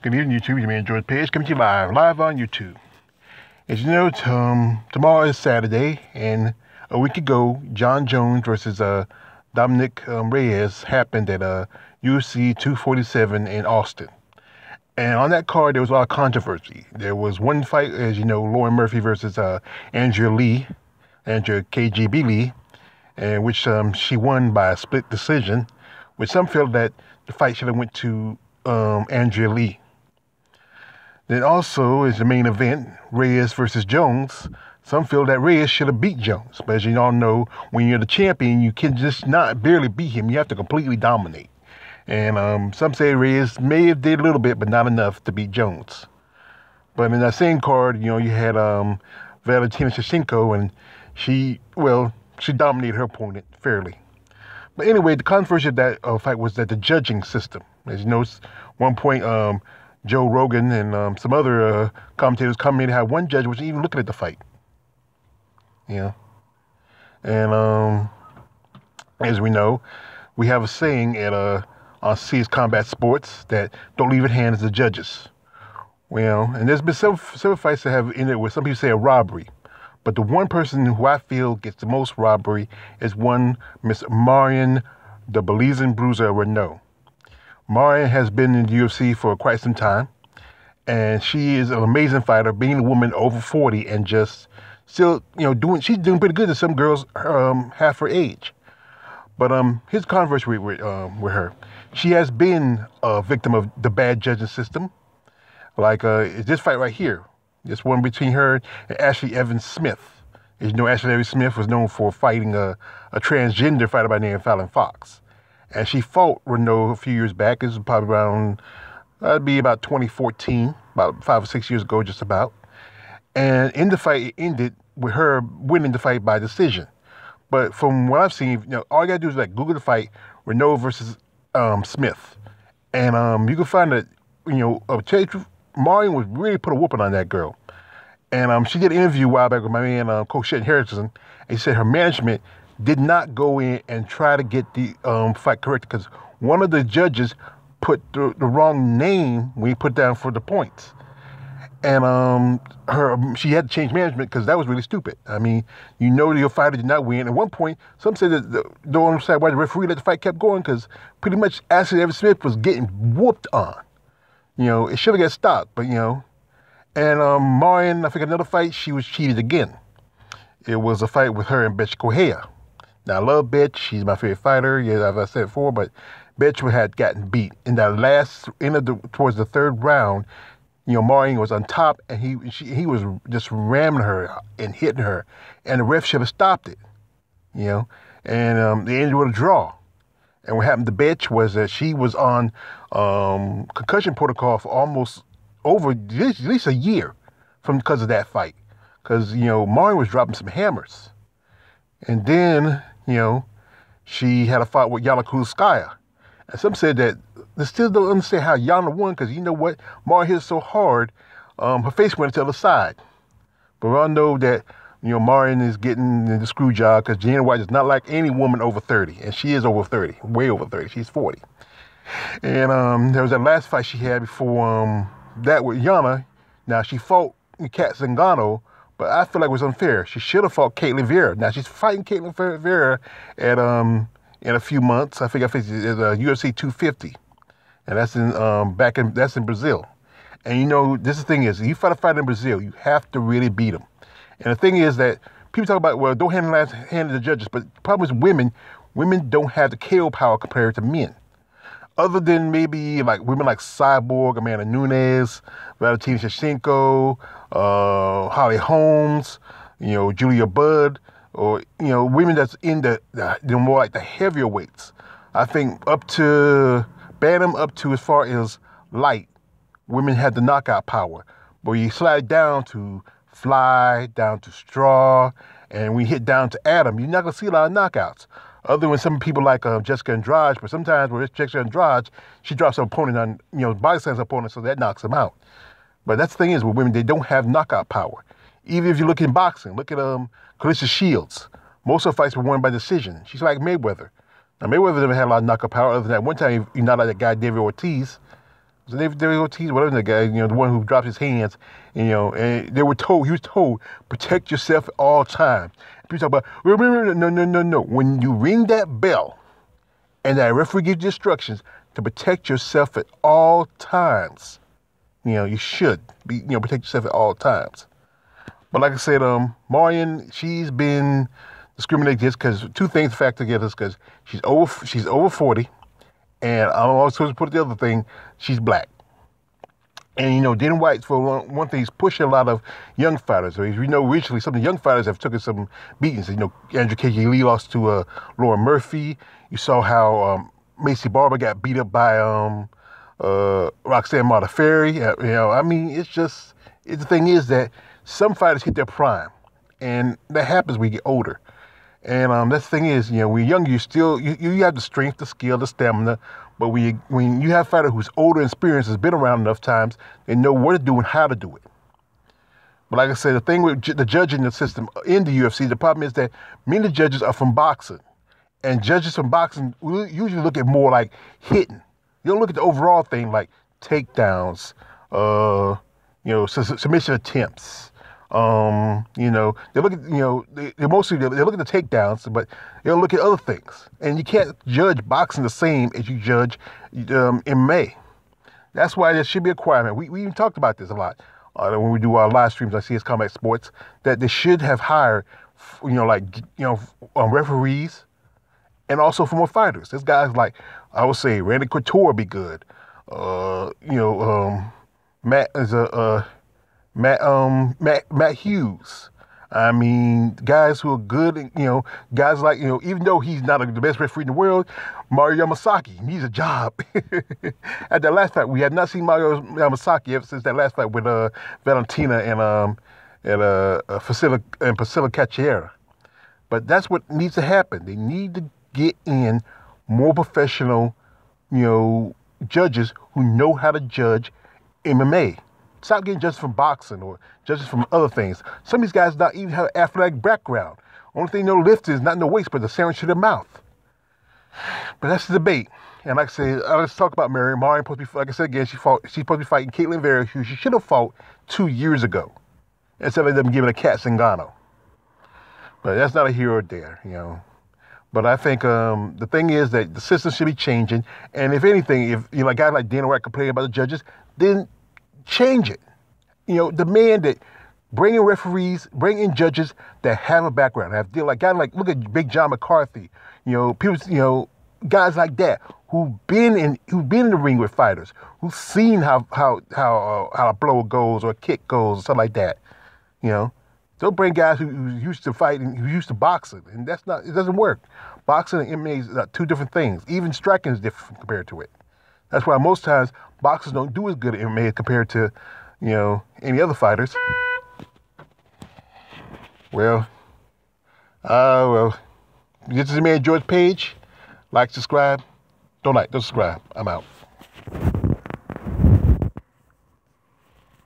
Good evening, YouTube. You may enjoy the page coming to you live on YouTube. As you know, tomorrow is Saturday, and a week ago, John Jones versus Dominic Reyes happened at UFC 247 in Austin. And on that card, there was a lot of controversy. There was one fight, as you know, Lauren Murphy versus Andrea KGB Lee, and which she won by a split decision, which some feel that the fight should have went to Andrea Lee. Then also is the main event, Reyes versus Jones. Some feel that Reyes should have beat Jones. But as you all know, when you're the champion, you can just not barely beat him. You have to completely dominate. And some say Reyes may have did a little bit, but not enough to beat Jones. But in that same card, you had Valentina Shevchenko, and she dominated her opponent fairly. But anyway, the controversy of that fight was that the judging system. As you know, at one point, Joe Rogan and some other commentators commented how one judge wasn't even looking at the fight. And as we know, we have a saying on CS Combat Sports that don't leave it in hands of the judges. And there's been several fights that have ended with some people say a robbery. But the one person who I feel gets the most robbery is one Miss Marion the Belizean Bruiser Renault. Marion has been in the UFC for quite some time, and she is an amazing fighter, being a woman over 40 and just still, she's doing pretty good to some girls half her age. But here's the controversy with her. She has been a victim of the bad judging system. Like this fight right here, this one between her and Ashley Evans Smith. As you know, Ashley Evans Smith was known for fighting a transgender fighter by the name of Fallon Fox. And she fought Renault a few years back. This was probably around, that'd be about 2014, about 5 or 6 years ago, just about. And in the fight, it ended with her winning the fight by decision. But from what I've seen, all you gotta do is Google the fight, Renault versus Smith. And you can find that, to tell you the truth, Marion was really put a whooping on that girl. And she did an interview a while back with my man, Coach Shetton Harrison, and he said her management did not go in and try to get the fight correct because one of the judges put the wrong name when he put down for the points. And she had to change management because that was really stupid. I mean, your fighter did not win. At one point, some said that don't understand why the referee let the fight kept going because pretty much Ashley Evans Smith was getting whooped on. It should have got stopped, but And Marion, I think another fight, she was cheated again. It was a fight with her and Bethe Correia. Now, I love Bethe. She's my favorite fighter, as I said before, but Bethe had gotten beat. In that towards the third round, Marion was on top, and he was just ramming her and hitting her, and the ref should have stopped it, and they ended with a draw. And what happened to Bethe was that she was on concussion protocol for almost over at least a year because of that fight. Because, Marion was dropping some hammers. And then, she had a fight with Yana Kunitskaya. And some said that they still don't understand how Yana won because you know what? Marion hit so hard, her face went to the other side. But we all know that, Marion is getting the screw job because Dana White does not like any woman over 30. And she is over 30, way over 30. She's 40. And there was that last fight she had before that with Yana. Now, she fought Kat Zingano, but I feel like it was unfair. She should have fought Caitlin Vera. Now, she's fighting Caitlin Vera at in a few months. I think it's UFC 250. And that's in Brazil. And this is the thing is, you fight a fight in Brazil, you have to really beat them. And the thing is that people talk about, well, don't hand the judges, but the problem is women don't have the KO power compared to men. Other than maybe women like Cyborg, Amanda Nunes, Valentina Shevchenko, Holly Holmes, Julia Budd, or, women that's in the more like the heavier weights. I think up to bantam, up to as far as light, women had the knockout power. But you slide down to fly, down to straw, and we hit down to atom, you're not going to see a lot of knockouts. Other than some people like Jessica Andrade, but sometimes with Jessica Andrade, she drops her opponent on, body slams her opponent, so that knocks them out. But that's the thing is with women, they don't have knockout power. Even if you look in boxing, look at Clarissa Shields. Most of her fights were won by decision. She's like Mayweather. Now, Mayweather never had a lot of knockout power other than that one time he knocked out that guy, David Ortiz. So they were teasing whatever the guy, the one who dropped his hands, and he was told, protect yourself at all times. People talk about, no. When you ring that bell and that referee gives you instructions to protect yourself at all times, you should be, protect yourself at all times. But like I said, Marion, she's been discriminated against because two things factor together. Because she's over 40, and I'm also supposed to put the other thing, she's black. And Dana White, for one thing, he's pushing a lot of young fighters. So recently some of the young fighters have taken some beatings. Andrew KJ Lee lost to Lauren Murphy. You saw how Macy Barber got beat up by Roxanne Modafferi. The thing is that some fighters hit their prime, and that happens when you get older. And that's the thing is, when you're younger, you have the strength, the skill, the stamina. But when you have a fighter who's older and experienced, has been around enough times, they know what to do and how to do it. But like I said, the thing with the judging system in the UFC, the problem is that many judges are from boxing, and judges from boxing usually look at more like hitting. You don't look at the overall thing like takedowns, submission attempts. They look at they look at the takedowns, but they don't look at other things. And you can't judge boxing the same as you judge MMA. That's why there should be a requirement. We even talked about this a lot when we do our live streams on CS Combat Sports, that they should have hired referees and also former fighters. There's guys like, I would say, Randy Couture would be good. Matt Hughes. I mean, guys who are good, guys like, even though he's not the best referee in the world, Mario Yamasaki needs a job. At that last fight, we have not seen Mario Yamasaki ever since that last fight with Valentina and Priscilla Cachoeira. But that's what needs to happen. They need to get in more professional, judges who know how to judge MMA. Stop getting judges from boxing or judges from other things. Some of these guys not even have an athletic background. Only thing they'll lift is not in the waist, but the sandwich to their mouth. But that's the debate. And like I said, let's talk about Marion. Marion supposed to be, like I said again, she's supposed to be fighting Caitlin Vera, who she should have fought 2 years ago, instead of them giving a Cat Zingano. But that's not a hero there, But I think the thing is that the system should be changing. And if anything, if a guy like Dana White complaining about the judges, then change it. Demand that bring in referees, bring in judges that have a background, look at Big John McCarthy. People, guys like that who've been in the ring with fighters, who've seen how a blow goes or a kick goes or something like that. Don't bring guys who used to fighting, who used to boxing, and it doesn't work. Boxing and MMA are two different things. Even striking is different compared to it. That's why most times boxers don't do as good at MMA compared to, any other fighters. Well, this is the man George Page. Like, subscribe. Don't subscribe. I'm out.